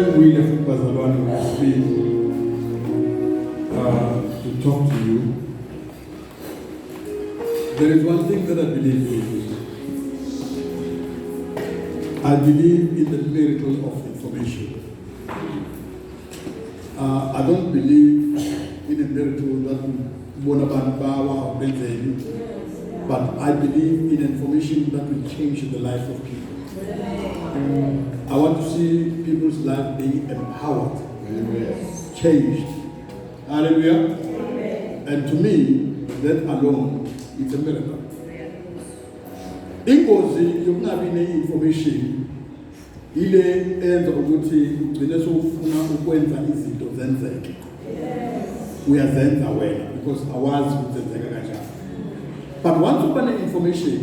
Sengwile futhi bazalwane ngesibili to talk to you. There is one thing that I believe in. I believe in the miracle of information. I don't believe in a miracle that Bonabanbawa or Benzeli, but I believe in information that will change the life of people. I want to see people's life being empowered, changed. Hallelujah. And to me, that alone is a miracle. Ingozi yokungabi ne-information ile enza ukuthi ugcine sowufuna ukwenza izinto zenzeke. Uyazenza wena because awazi ukuthi zenzeka kanjani. But once uba ne-information,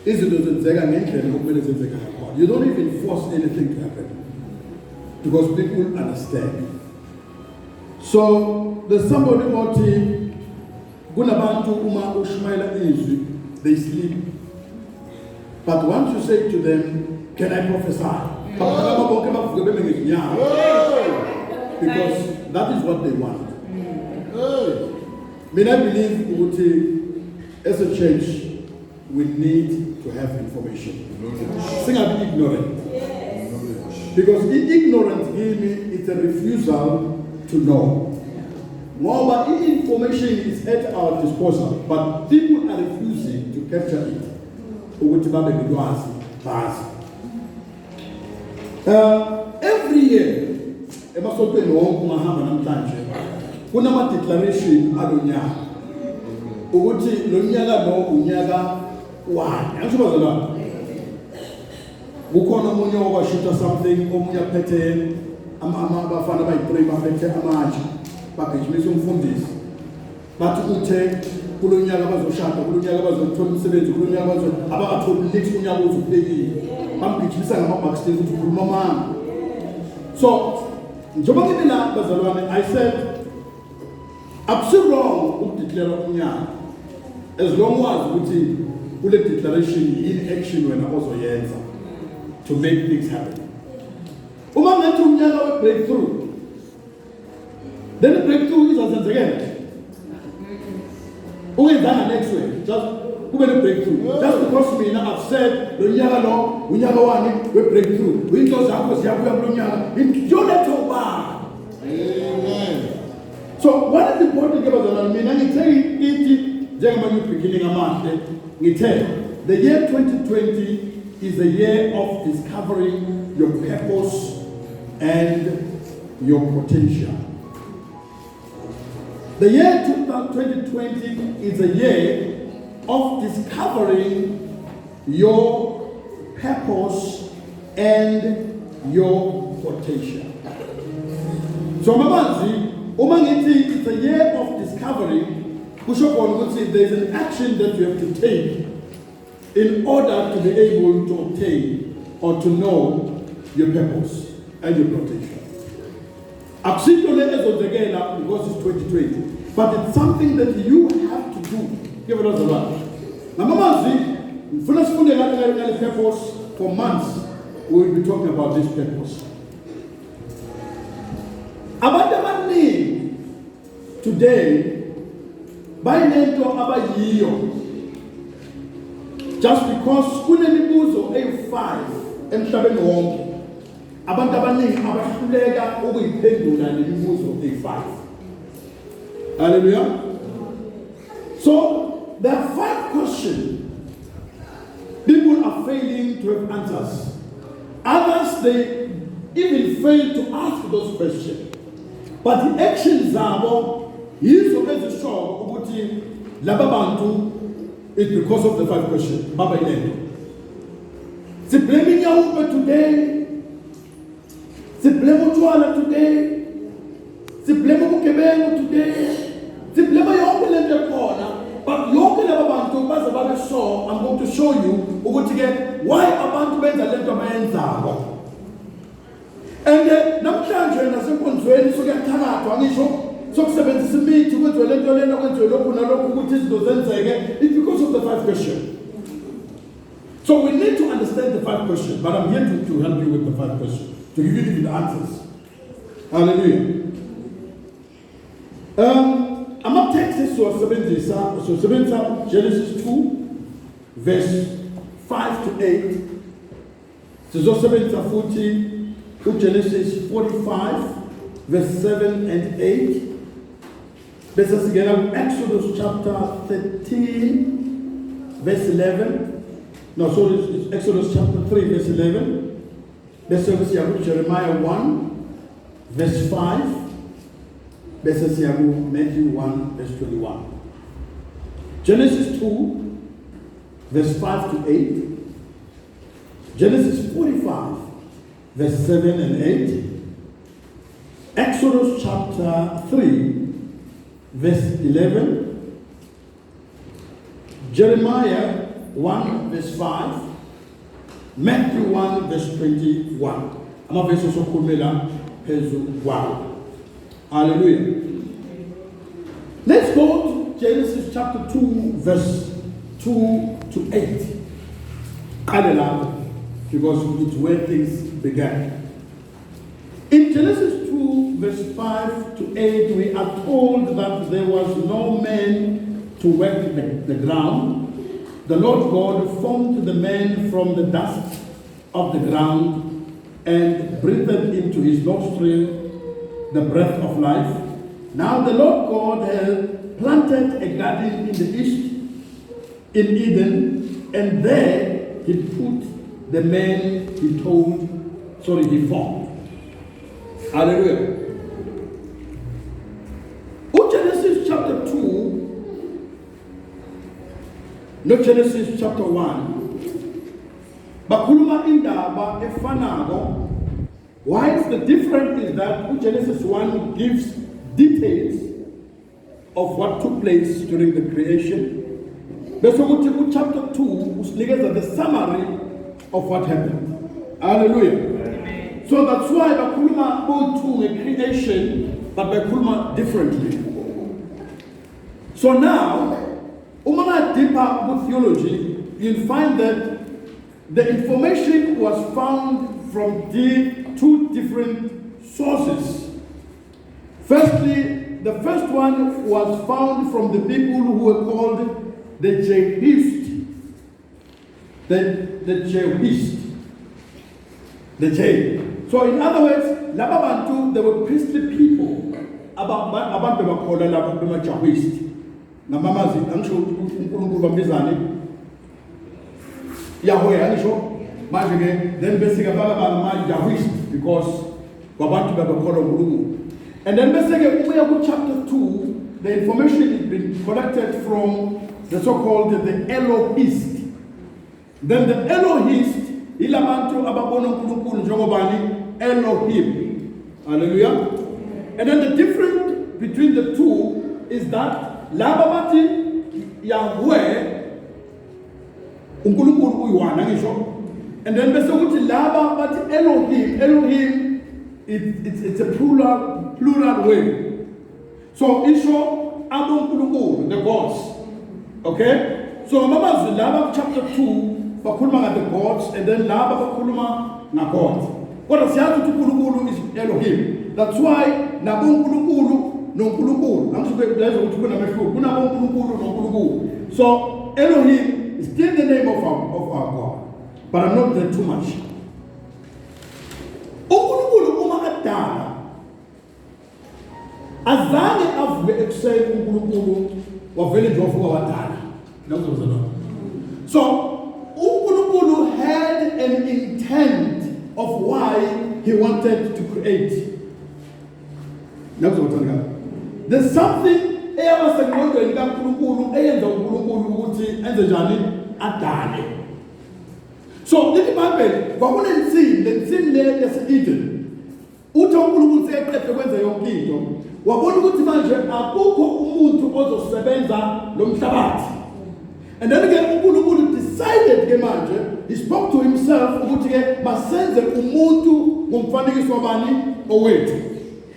izinto zenzeka ngendlela okumele zenzeka ngakhona. You don't even force anything to happen because people understand. So there's somebody othi kunabantu uma ushumayela izwi, they sleep. But once you say to them, can I prophesy? Because that is what they want. May I believe as a church, we need to have information. Sing I'm ignorant. Because ignorance is a refusal to know. Moreover, information is at our disposal, but people are refusing to capture it. Every year, kuna ma declaration alunyaka ukuthi lo nyaka lo unyaka wani angisho bazalwane kukhona umunye owashuta something omunye aphethe abafana abayi3 baphethe amatshe bagijimisa umfundisi bathi uthe kulo nyaka bazoshada kulo nyaka bazothola umsebenzi kulo nyaka abatholi next unyaka uzuphelile bamgijimisa ngama-backstage ukuthi ukhuluma mama. So njengoba ngibina bazalwane, I said absolutely wrong ukudeclare unyaka as long as ukuthi kule declaration in action wena ozoyenza to make things happen. Uma ngathi unyaka we breakthrough, then the breakthrough izazenzekela ungenzanga next week, just kube ne breakthrough. Just because mina I've said lo nyaka lo unyaka wani we breakthrough into zakho ziyakuya kulo nyaka injoletho ba. Amen. So what is important about mina ngithe ithi njengoba new beginning amahle ngithe the year 2020 is a year of discovering your purpose and your potential. The year 2020 is a year of discovering your purpose and your potential. So mabanzi, uma ngithi it's a year of discovering, kusho khona ukuthi there is an action that you have to take in order to be able to obtain or to know your purpose and your potential. Akusikho le ezozekela because it's 2020, but it's something that you have to do. Give it us a lot. Namamanzi, mfuna sifunde ngale purpose for months. We will be talking about this purpose. Abantu abaningi today bayinento abayiyo just because kunemibuzo eyi5 emhlabeni wonke. Abantu abaningi abahluleka ukuyiphendula lemibuzo eyi5. Hallelujah. So there are 5 questions people are failing to have answers. Others, they even fail to ask those questions. But the actions zabo yizo ezisho ukuthi laba bantu it's because of the 5 questions. Baba ilendo. Si blame Yahweh today. Si blame utwala today. Si blame ubugebengu today. Si blame yonke lento ekhona. But yonke laba bantu baze babe so I'm going to show you ukuthi ke why abantu benza lento abayenzako. And namhlanje nasenkonzweni sokuyathakathwa ngisho sokusebenzisa imithi kwenziwe lento lena kwenziwe lokhu nalokhu ukuthi izinto zenzeke. It's because of the 5 questions. So we need to understand the 5 questions, but I'm here to help you with the 5 questions. to give you the answers. Hallelujah. Ama-texts siwasebenzisa Genesis 2 verse 5 to 8. Sizosebenzisa futhi Genesis 45 verse 7 and 8. Bese sigena Exodus chapter 13 verse 11. No, sorry, it's Exodus chapter 3 verse 11. Bese siya Jeremiah 1 verse 5. Bese siya Matthew 1 verse 21. Genesis 2 verse 5 to 8. Genesis 45 verse 7 and 8. Exodus chapter 3 verse 11. Jeremiah 1 verse 5. Matthew 1 verse 21. Amaverso sokhulumela phezu kwawo. Hallelujah. Let's go to Genesis chapter 2 verse 2 to 8. Because it's where things began. In Genesis 2 verse 5 to 8, we are told that there was no man to work the ground. The Lord God formed the man from the dust of the ground and breathed into his nostril the breath of life. Now the Lord God had planted a garden in the east, in Eden, and there he put the man he formed. Hallelujah. Genesis chapter 2, no Genesis chapter 1, bakhuluma indaba efanayo. Why is the difference is that Genesis 1 gives details of what took place during the creation. Bese chapter 2 usinikeza the summary of what happened. Hallelujah. Amen. So that's why bakhuluma both to a creation, but bakhuluma differently. So now, umana deeper with theology, you'll find that the information was found from two different sources. Firstly, the first one was found from the people who were called the Jehist. The Jehist. The J. So in other words, laba bantu, they were priestly people. Abantu bakhola laba bema Jehist. Namamazi angisho uNkulunkulu bambizane. Yahweh angisho. Manje ke then bese ke baba Jehist because wabantu bakhola uNkulunkulu. And then bese ke uya ku chapter 2, the information is been collected from the so-called the Elohist. Then the Elohist ilabantu ababona uNkulunkulu njengobani Elohim. Hallelujah. And then the difference between the two is that laba bathi Yahweh uNkulunkulu uyiwana ngisho. And then bese kuthi laba bathi Elohim it's a plural way. So isho abonkulunkulu, the gods. Okay? So mama laba chapter 2 bakhuluma the gods, and then laba bakhuluma na God. Kodwa siyazi ukuthi uNkulunkulu is Elohim. That's why nabonkulunkulu nonkulunkulu. Angisibe lezo ukuthi kunamehluko. Kunabonkulunkulu nonkulunkulu. So Elohim is still the name of our God. But I'm not there too much. uNkulunkulu uma adala azange avuke ekuseni uNkulunkulu wavele nje wavuka wadala. So uNkulunkulu had an intent of why he wanted to create. There's something eyabasengqondweni kaNkulunkulu eyenza uNkulunkulu ukuthi enze njani adale. So in the Bible, kwakunensini le yase-Eden. Uthi uNkulunkulu seyeqede kwenza yonke into. Wabona ukuthi manje akukho umuntu ozosebenza lo mhlabathi. And then again uNkulunkulu decided ke manje, he spoke to himself ukuthi ke masenze umuntu ngomfanekiso wabani owethu.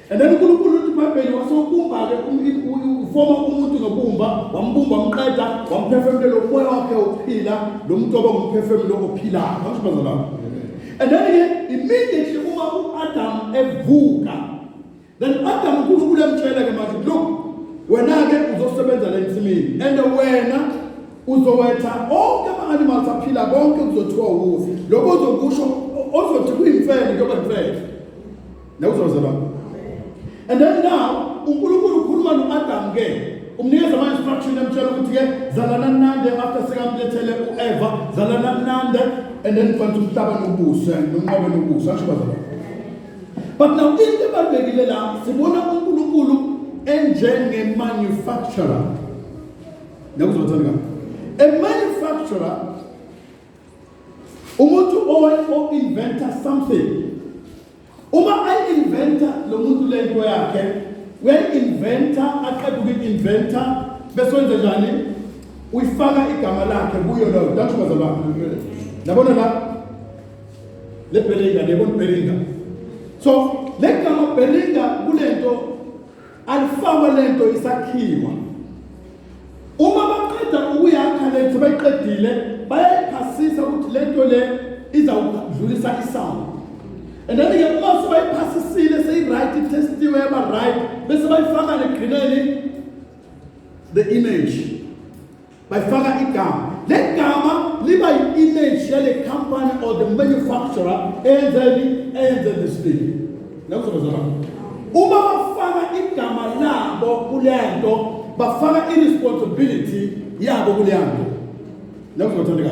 And then uNkulunkulu uthi eBhayibheli wasokubumba ke ufoma umuntu ngobumba, wambumba wamqeda, wamphefemulela umoya wakhe ophila, lo muntu oba ngumphefemulo ophilayo. And then again immediately uma uAdam evuka, then Adam uNkulunkulu emtshela ke manje, look, wena ke uzosebenza la ensimini and wena uzowetha onke ama-animals aphila konke kuzothiwa wuwe. Lokho uzokusho ozothi kuyimfene kuyoba yimfene. Nakuzozela. And then now uNkulunkulu ukhuluma noAdam ke. Umnikeza ama-instruction emtshela ukuthi ke zalana mnande after sekamlethele uEva, zalana mnande and then kufanele umhlaba nobuso nomnqobe nobuso asho bazalana. But now into ebalulekile la sibona uNkulunkulu enjenge-manufacturer. Nakuzothandeka. A manufacturer, umuntu o-inventa something. Uma I-inventa lo muntu lento yakhe, uyayi-inventa, aqeda ukuyi-inventa, bese wenza njani? Uyifaka igama lakhe kuyo lo. That's what I'm nabona la? Le Belinga, nebona Belinga. So, le gama Belinga kulento alifakwa lento isakhiwa. Uma baqeda ukuyakha lento bayiqedile bayayiphasisa ukuthi lento le izawudlulisa isound. And then ke uma sebayiphasisile seyi-right itestiwe yaba right bese bayifaka negrineni the image. Bayifaka igama. Le gama liba yi-image yale company or the manufacturer eyenze this thing. Nakuzobazalana. Uma bafaka igama labo kulento bafaka irresponsibility yabo kulento. Nakuzothandeka.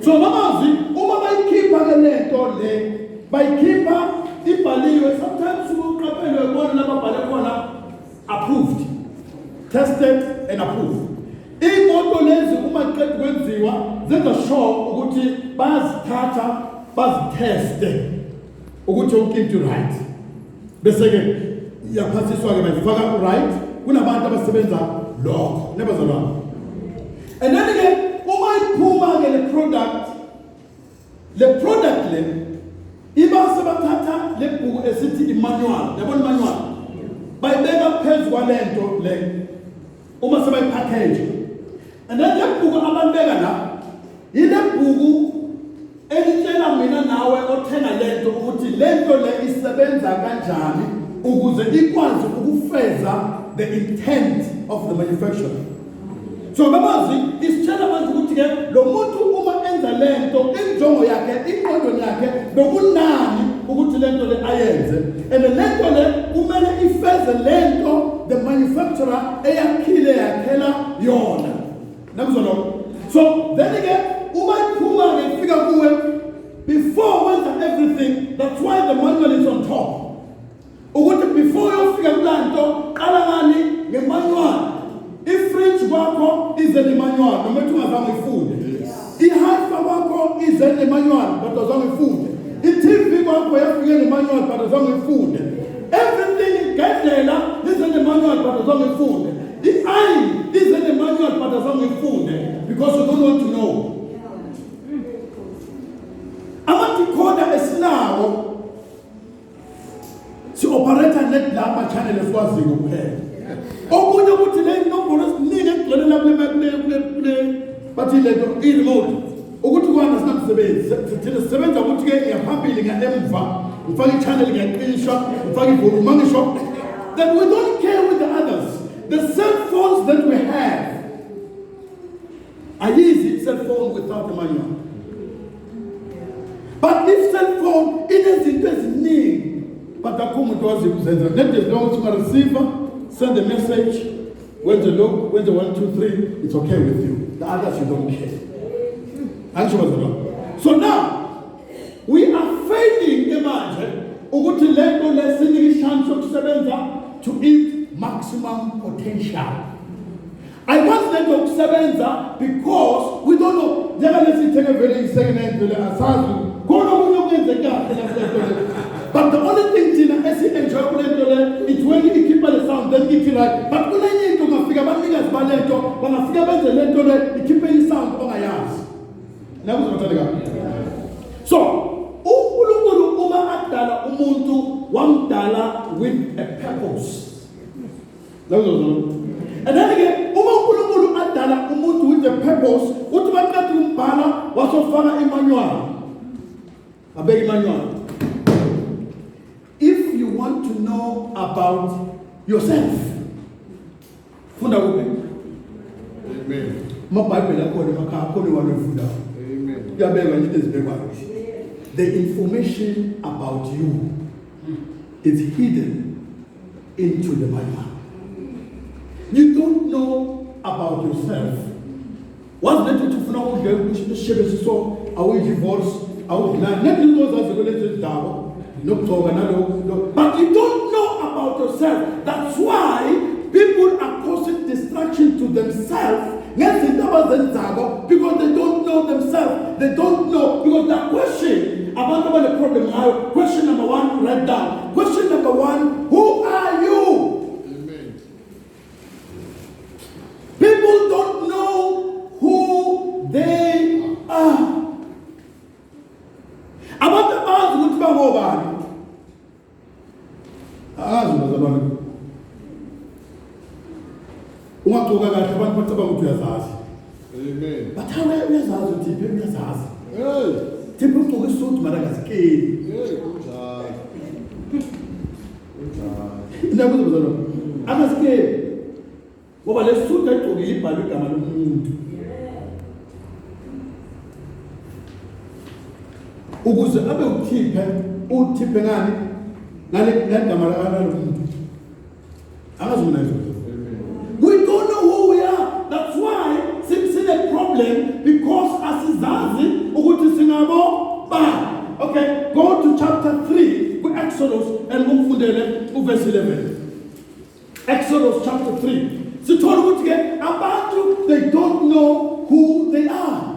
So mamazi uma bayikhipha ke lento le bayikhipha ibhaliwe, sometimes uqaphele ubona lapha bhale khona approved, tested and approved. Imoto lezi uma iqeda kwenziwa zenza sure ukuthi bazithatha baziteste ukuthi yonke into right. Bese ke yaphasiswa ke bayifaka right. Kunabantu abasebenza lokho nebazalwana. And then ke uma iphuma ke le product le iba sebathatha le bhuku esithi i-manual, yabona i-manual bayibeka phezu kwalento le uma sebayipackage. And then le bhuku ababeka la ile bhuku elitshela mina nawe othenga lento ukuthi lento le isebenza kanjani ukuze ikwazi ukufeza the intent of the manufacturer. So mamazi isitshela manje ukuthi ke lo muntu uma enza lento injongo yakhe iqondo yakhe nokunani ukuthi lento le ayenze, and lento le kumele ifeze lento the manufacturer eyakhile yakhela yona. Nakuzolo. So then again uma iphuma ke ifika kuwe before wenza everything, that's why the manual is on top. Ukuthi before yofika kulanto qala ngani ngemanual. I-fridge wakho ize nemanual noma ungazange uyifunde. I-hi-fi wakho ize nemanual but azange uyifunde. I-TV wakho yafike nemanual but azange uyifunde. Everything igedlela ize nemanual but azange uyifunde. I-eye ize nemanual but azange uyifunde because you don't want to know. Ama-decoder esinawo si-operator net lama channel esiwaziko kuphela. Okunye ukuthi le inombolo esiningi egcwele lapha kule bathi lento i-remote ukuthi kwana sinamsebenzi thina sisebenza ukuthi ke ngiyaphambili ngemva ngifaka i-channel ngiyaqinisha ngifaka ivolume mangisho that we don't care with the others. The cell phones that we have are easy cell phone without the manual. But if cell phone inezinto eziningi but akho umuntu wazi ukuzenza net as long as you receiver send a message, when the look, when the 1, 2, 3, it's okay with you. The others you don't care. So now, we are failing, imagine, to eat maximum potential. I want them to sebenza because we don't know. But the only thing Tina is enjoyable it's when you keep the sound, then you feel like, but when I need to figure out niggas balletto, when I figure out the letter, you keep any sound on my ass. So, Uma Adala Umuntu, $1 with a purpose. And then again, Uma Adala Umuntu with a purpose, what about that Umbana was so far Emmanuel? I beg Emmanuel. know about yourself. Funda ube. Amen. Mabhayibheli akhona emakhaya akhona walofundayo. Amen. Kuyabekwa into ezibekwayo. The information about you is hidden into the Bible. You don't know about yourself. What's that to funa udle shebesiso awu divorce awu na nethi uzozazi kwelezi ndawo nokugcoka nalo, but you don't know about yourself. That's why people are causing destruction to themselves because they don't know themselves. They don't know because that question about the problem. Question number one, write down. Question number one, who are you? Amen. People don't know who they are. About the earth, what about it? Ungaqoka kahle abantu bacabanga ukuthi uyazazi. Amen. But how uyazazi uThiphe uyazazi. Hey. Thiphe ugqoka isuit mara akasikeli. Hey, kunjalo. Kunjalo. Inakuzo bazalo. Akasikeli. Ngoba le suit ayigqokile ibhalwe igama lomuntu. Ukuze abe uThiphe ngani? Ngale gama la lomuntu. Akazona izo. We don't know who we are. That's why it's a problem because asizazi ukuthi singabo ba. Okay, go to chapter 3 with Exodus and umfundele verse 11. Exodus chapter 3. Sithola ukuthi ke abantu they don't know who they are.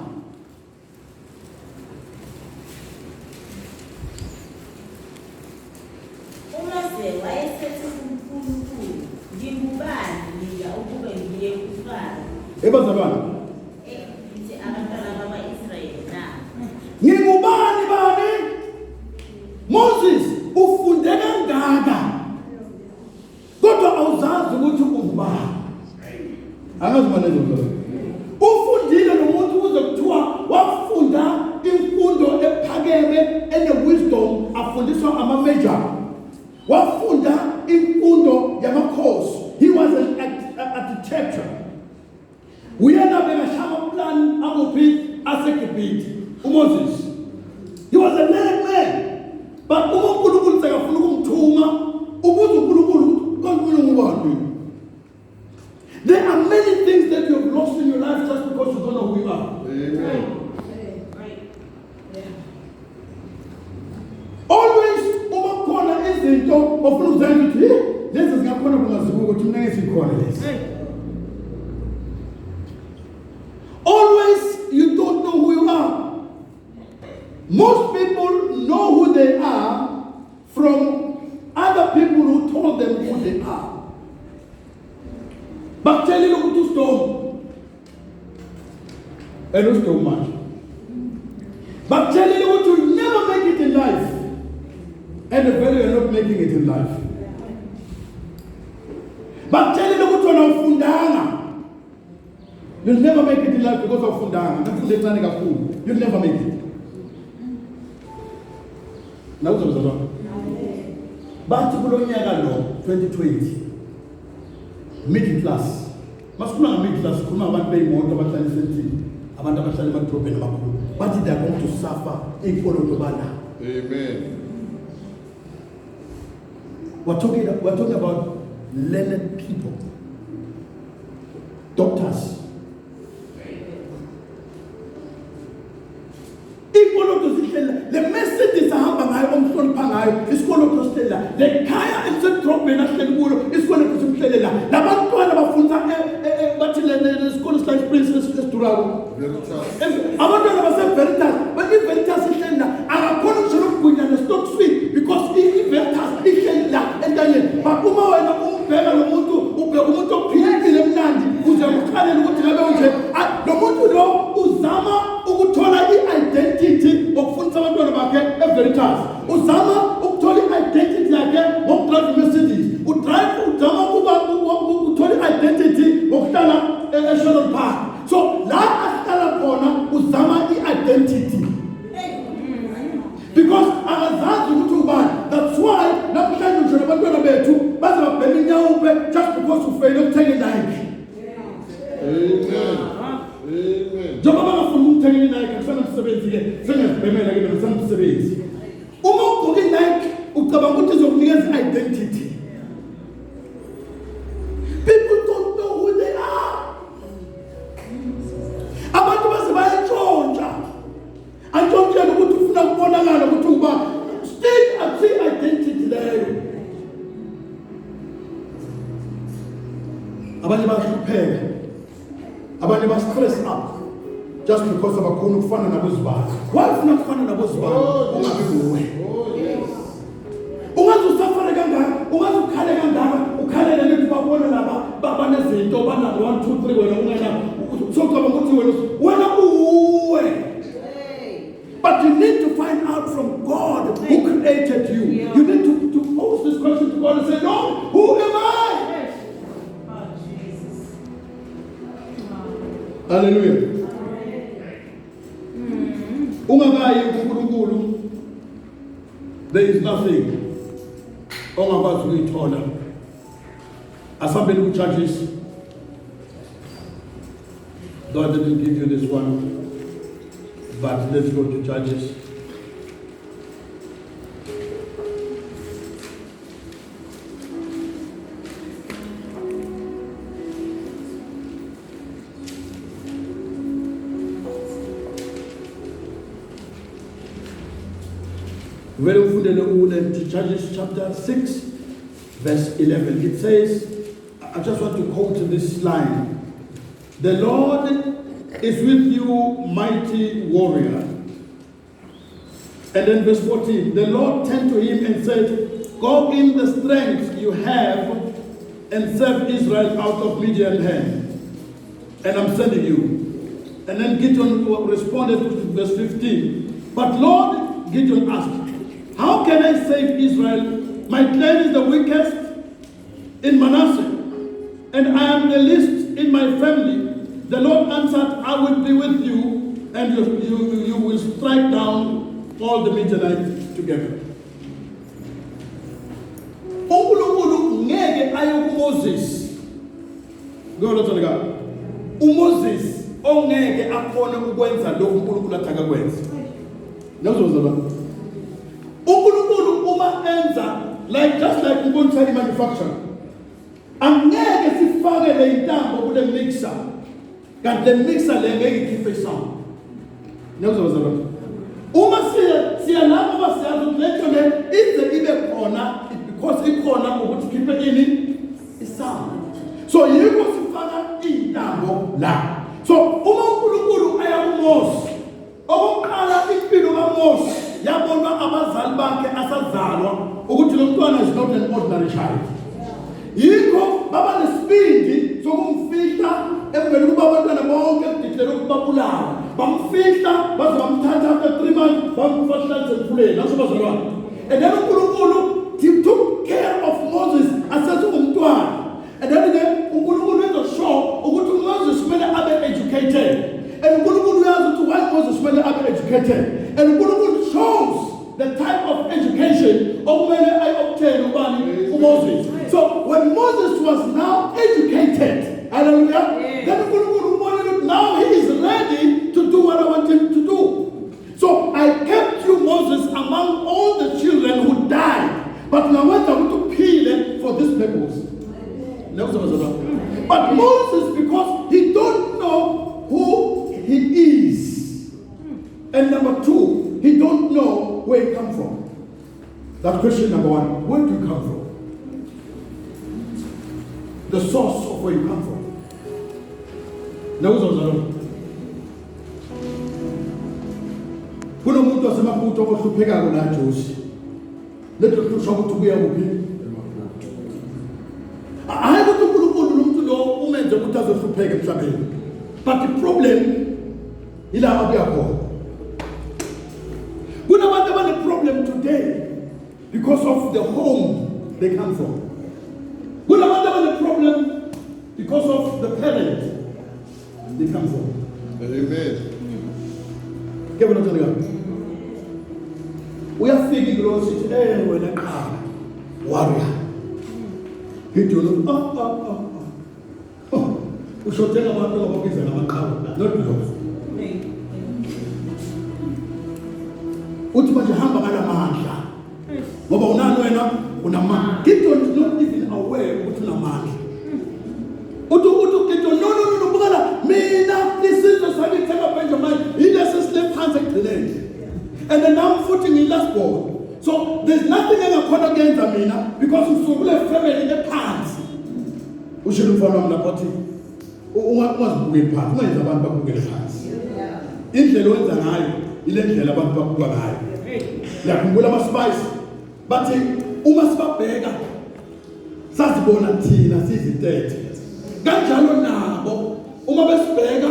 Ebazalwane. Ngingubani bani? Moses ufunde kangaka. Kodwa awuzazi ukuthi ungubani. Angazi manje lokho. Ufundile nomuntu uze kuthiwa wafunda imfundo ephakeme ene-wisdom afundiswa ama-major. Wafunda imfundo yamakhosi. He was an architecture. Uyena bekashama plan akuphi aseGibhithe uMoses. He was a learned man. But uNkulunkulu sekafuna ukumthuma ubuza uNkulunkulu konke ngubani. There are many things that you have lost in your life just because you don't know who you are. Amen. Always ubakhona izinto ofuna ukuzenza ukuthi lezi zingakhona kungazibuka ukuthi mina ngizikhona lezi. Always, you don't know who you are. Most people know who they are from other people who told them who they are. But tell you what to stone. And who's too much. But tell you what you'll never make it in life. And the value you're not making it in life. But tell you what you're not fundana. You'll never make it in life because of fundanga. You'll never make it. Now, but to 2020, middle class. Masukuna middle class. Kuna abantu beyimoto abahlala esentini. Abantu abahlala emadrobheni amakhulu. But they are going to suffer ikolotobana. Amen. We're talking about learned people, doctors. The message is the kaya is a drop in a is going to be the Bantuan of Funta, but the school is like Princess Durago. I want to say Veritas, but if Veritas is Lena, I'm going to look and it's not sweet because if Veritas is Lena and then Bakuma and Umuto Pili Nandi, who's a Mutalian the Mutudo, Uzama, Utola identity of Funta Veritas. Uzama, Utoli identity again, what drive Mercedes, who drive Uzama, Utoli identity of Tala National Park. So, La Astala Pona, Uzama identity. Because that's why, not uthenge iNike akusanamsebenzi ke sengiyazibhemela ke akusanamsebenzi. Uma ugqoka iNike ucabanga ukuthi izokunikeza identity. People don't know who they are. Abantu base bayatshontsha. Antshontshe ukuthi ufuna ukubonakala ukuthi uba still akusi identity leyo. Abanye bahlupheka. Abanye ba stress up just because abakhona ukufana nabo zibani. Why ufuna ukufana nabo zibani? Ungabi nguwe. Ungaze usafare kangaka, ungaze ukhale kangaka, ukhalele lethi babona laba banezinto bana 1 2 3 wena ungena socaba ukuthi wena uwe. But you need to find out from God who created you. You need to pose this question to God and say, Lord, who am I? Hallelujah. Ungakayi kuNkulunkulu, there is nothing ongakwazi ukuyithola. Asambeni ku-Judges. God didn't give you this one, but let's go to Judges. Very often, Judges chapter 6, verse 11. It says, I just want to quote this line. The Lord is with you, mighty warrior. And then verse 14, the Lord turned to him and said, go in the strength you have and serve Israel out of Midian's hand. And I'm sending you. And then Gideon responded to verse 15. But Lord, Gideon asked, how can I save Israel? My clan is the weakest in Manasseh, and I am the least in my family. The Lord answered, I will be with you, and you will strike down all the Midianites together. uNkulunkulu ngeke aye kuMoses. Ngiyolothola uMoses ongeke akhona ukwenza lokho uNkulunkulu athaka kwenza. Nawuzozaba uNkulunkulu uma enza just like uNkulunkulu manufacture. Angeke sifake le intambo kule mixer. Kanti le mixer le ngeke ikhiphe sound. Nawuzozaba uma siya lapho basiyazi ukuthi lento le ize ibe khona because ikhona ukuthi khiphe ini isound. So yiko sifaka intambo la. So uma uNkulunkulu aya kuMose, okokuqala impilo kaMose yabonwa abazali bakhe asazalwa ukuthi lo mntwana is not an ordinary child. Yiko baba nesibindi sokumfihla emveni kuba abantwana bonke kudidlela ukubabulala. Bamfihla baze bamthatha after 3 months bamfahla emfuleni nasebazalwana. And then uNkulunkulu took care of Moses asathi umntwana. And then again uNkulunkulu wenza sure ukuthi Moses kumele abe educated. And uNkulunkulu uyazi ukuthi why Moses kumele abe educated. And uNkulunkulu chose the type of education okumele obtain ubani uMoses. So when Moses was now educated, hallelujah, then now he is ready to do what I want him to do. So I kept you, Moses, among all the children who died, but now I want to peel it for this purpose. But Moses, because he don't know who he is, and number 2, he don't know where he come from. That's question number 1. Where do you come from? The source of where you come from. Kunomuntu wasemaphutha okuhluphekayo la Josi. Letho kusho ukuthi ubuya kuphi? Hayi ukuthi uNkulunkulu nomuntu lo umenze ukuthi azohlupheka emhlabeni. But the problem ila abuya khona. Kunabantu abane problem today because of the home they come from. Kunabantu abane problem because of the parent they come from. Amen. Give it a go. We are thinking close to wena qha warrior. Ngithi ushotela abantu ababiza ngamaqhawe not those. uthi manje hamba ngalamandla ngoba unani wena unamandla. Gideon is not even aware ukuthi unamandla. Uthi Gideon no bukala mina isizwe sami theka Benjamin yilesi slave phansi egcineni and then I'm footing in last born. So there's nothing engakhona kuyenza mina because usukule family ephansi. Ushilo mfana wami lapho athi ungazibukeli phansi, ungenza abantu bakubukele phansi. Indlela owenza ngayo ile ndlela abantu bakubuka ngayo. Ngiyakhumbula ama-spice bathi uma sibabheka sazibona thina sizitethe. Kanjalo nabo uma besibheka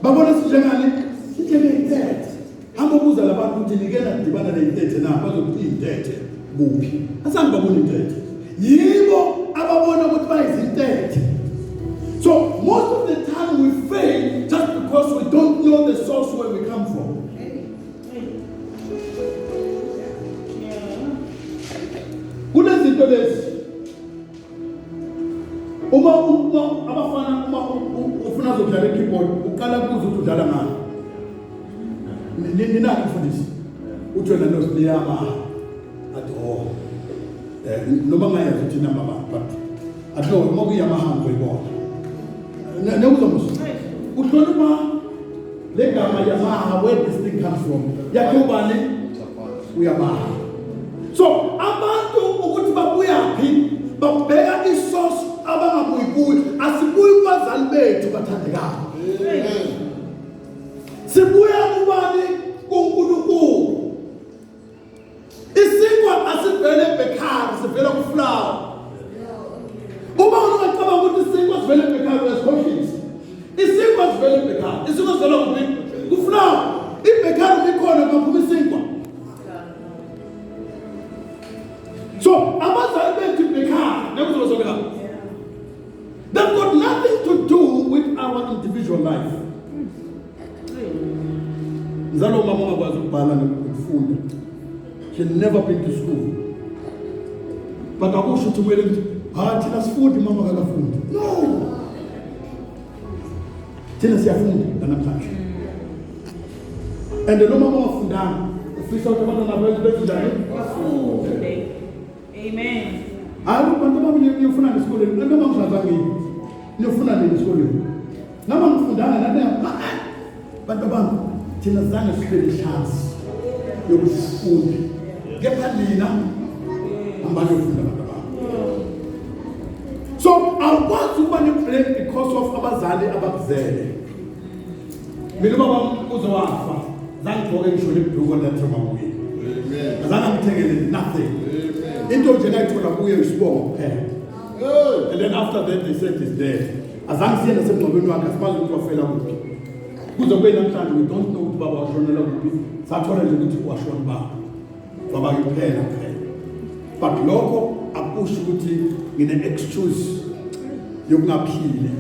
babona sinjengani? Sinjengey'tethe. Hamba ubuza labantu ukuthi nikela dibana ney'tethe na bazokuthi iy'tethe kuphi? Asange babona iy'tethe. Yibo ababona ukuthi bayizintethe. So most of the time we fail just because we don't know the source where we come from. Kunezinto lezi uma abafana ufuna uzodlala i-keyboard uqala kuze ukuthi udlala ngayo. Nina mfundisi uthi wena nosiliyama athi noma ngayazi ukuthi namba but athi uma kuyamahambo uyibona nekuzomusa uhlonipha le gama Yamaha, where this thing comes from yakhe ubani uyamaha. So abantu ukuthi babuyaphi babheka isource abangabuyibuyi asibuyi kubazali bethu bathandekayo. Sibuya kubani kuNkulunkulu. Isinkwa asivele eBekhari sivela kuFlower. Uma ungacabanga ukuthi isinkwa sivele eBekhari wesikhohlisi. Isinkwa sivele eBekhari. Isinkwa sivela kuphi? kuFlower. IBekhari likhona kaphuma isinkwa. So abazali bethu eBekhari nekuzolosokela. They've got nothing to do with our individual life. Zalo mama ungakwazi ukubhala nokufunda. She never been to school. But akusho ukuthi kumele ukuthi thina sifundi mama akafundi. No. Thina siyafunda namhlanje. And lo mama wafundanga ufisa ukuthi abantwana bethu befundane bafunde. Amen. Abantu bami niyofuna esikoleni, noma ngizazange niyofuna nini esikoleni. Noma ngifundanga nani bantu bami thina zange siphele chance yokuthi sifunde. Kepha nina ambayofunda abantu bami. So awukwazi ukuba ne-blame because of abazali abakuzele. Mina baba uzowafa zangigqoke ngisho lebhluko lathemabuye. Amen. Azange ngithengele nothing. Into nje ngayithola kuye isibongo kuphela. And then after that they said he's dead. Azange siye nasemngcwabeni wakhe asimazi ukuthi wafela kuphi. Kuze kube namhlanje we don't know ukuthi baba washonela kuphi. Sathola nje ukuthi washona baba. Baba kuphela. But lokho akusho ukuthi ngine-excuse yokungaphili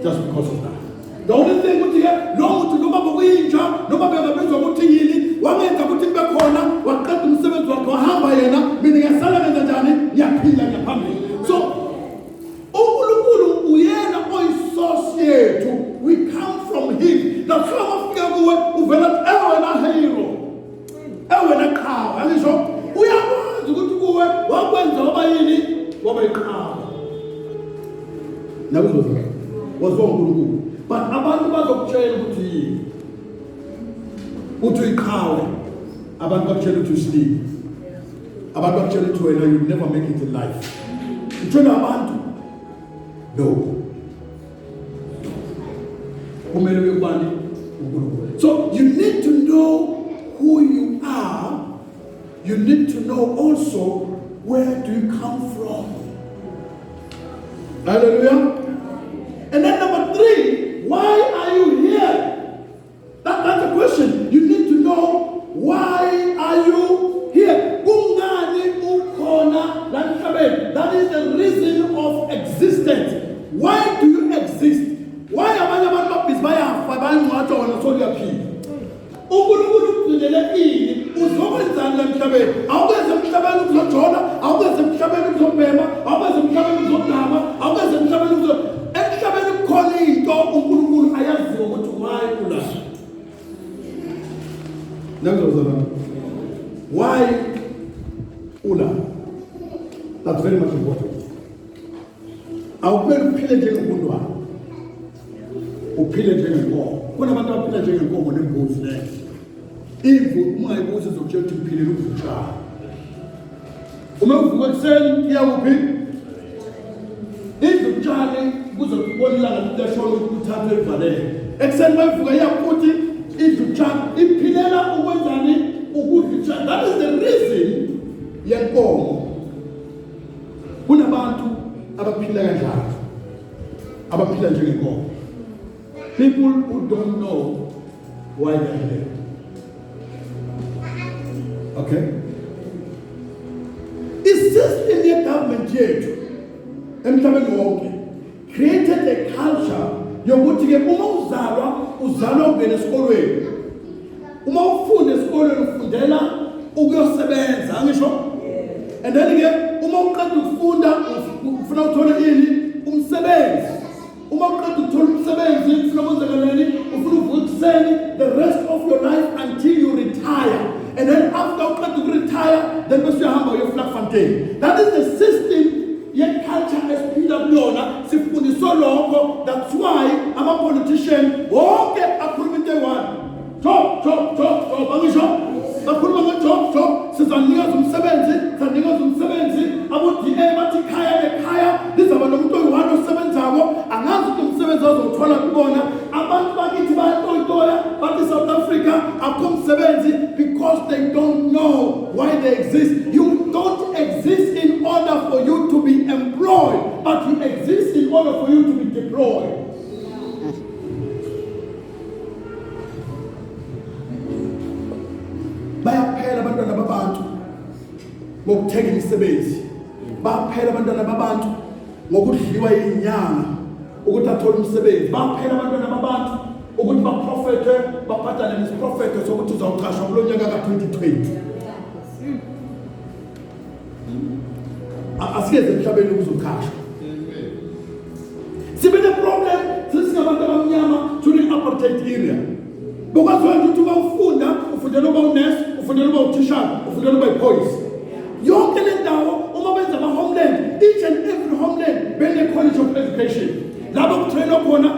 just because of that. The only thing ukuthi lo muntu noma bokuyinja noma bengabizwa ukuthi yini wangenza ukuthi kube khona waqeda umsebenzi wakhe wahamba yena mina ngiyasala ngenza njani ngiyaphila ngiyaphambili. So uNkulunkulu uyena oyisource yethu, we come from him. That's why wafika kuwe uvela ewena hero ewena qhawe angisho uyakwazi ukuthi kuwe wakwenza waba yini waba iqhawe nakuzozwa wazwa uNkulunkulu. But abantu bazokutshela ukuthi yini uthi iqhawe, abantu bakutshela ukuthi usleep, abantu bakutshela ukuthi wena you never make it in life. Utshela abantu no kumele bekubani uNkulunkulu. So you need to know who you are. You need to know also where do you come from. Hallelujah. And then number 3, why are you here? That's the question. You need to know why are you here. That is the reason of existence. Why do you exist? Why are you not busy by a soldier key? uNkulunkulu ini uzokwenzani emhlabeni? Awukwenza emhlabeni ukuzojona, awukwenza emhlabeni ukuzobhema, awukwenza emhlabeni ukuzodama, awukwenza emhlabeni emhlabeni kukhona into uNkulunkulu ayaziyo ukuthi why kula. Nakuzozana. Why Ula? That's very much important. Awukumele uphile njengomuntu wakho. Uphile njengenkomo. Kunabantu abaphila njengenkomo nembuzi leyo. Imvu ungayibuza izokutshela ukuthi uphilele ukuvutshana. Uma uvuka ekuseni iyakuphi? Izokutshane kuzokubona ilanga litashona ukuthi uthathe ivalele. Ekuseni mayivuka iyakuthi izokutshane iphilela ukwenzani ukuvutshana. That is the reason yenkomo. Kunabantu abaphila kanjalo. Abaphila njengenkomo. People who don't know why they are there. Okay? System ye government yethu emhlabeni wonke created a culture yokuthi ke uma uzalwa ungena esikolweni, uma ufunda esikolweni ufundela ukuyosebenza, angisho? And then ke uma uqeda ukufunda ufuna ukuthola ini umsebenzi. Uma uqeda ukuthola umsebenzi ufuna ukwenzakaleni, ufuna uvuka ekuseni the rest of your life until you retire. And then after you retire, then you have your flag fontaine. That is the system, yet culture as PW. That's why I'm a politician. Okay, approve one. Chop. South Africa because they don't know why they exist. You don't exist in order for you to be employed, but you exist in order for you to be deployed. Bayaphela abantwana babantu ngokuthenga imisebenzi. Bayaphela abantwana babantu ngokudliwa yinyanga ukuthi athole umsebenzi. Bayaphela abantwana babantu ukuthi baprofete baphatha nesiprofeto sokuthi uzawuqashwa kulo nyaka ka-2020. Asikeze emhlabeni ukuzoqashwa. Sibe ne problem sisingabantu abamnyama during apartheid era. Because when you uma ufundela uba unurse, ufundela uba uthishala, ufundela uba ipolice. Yonke le ndawo uma benza ama-homeland, each and every homeland bene college of education. Labo kutrainwa khona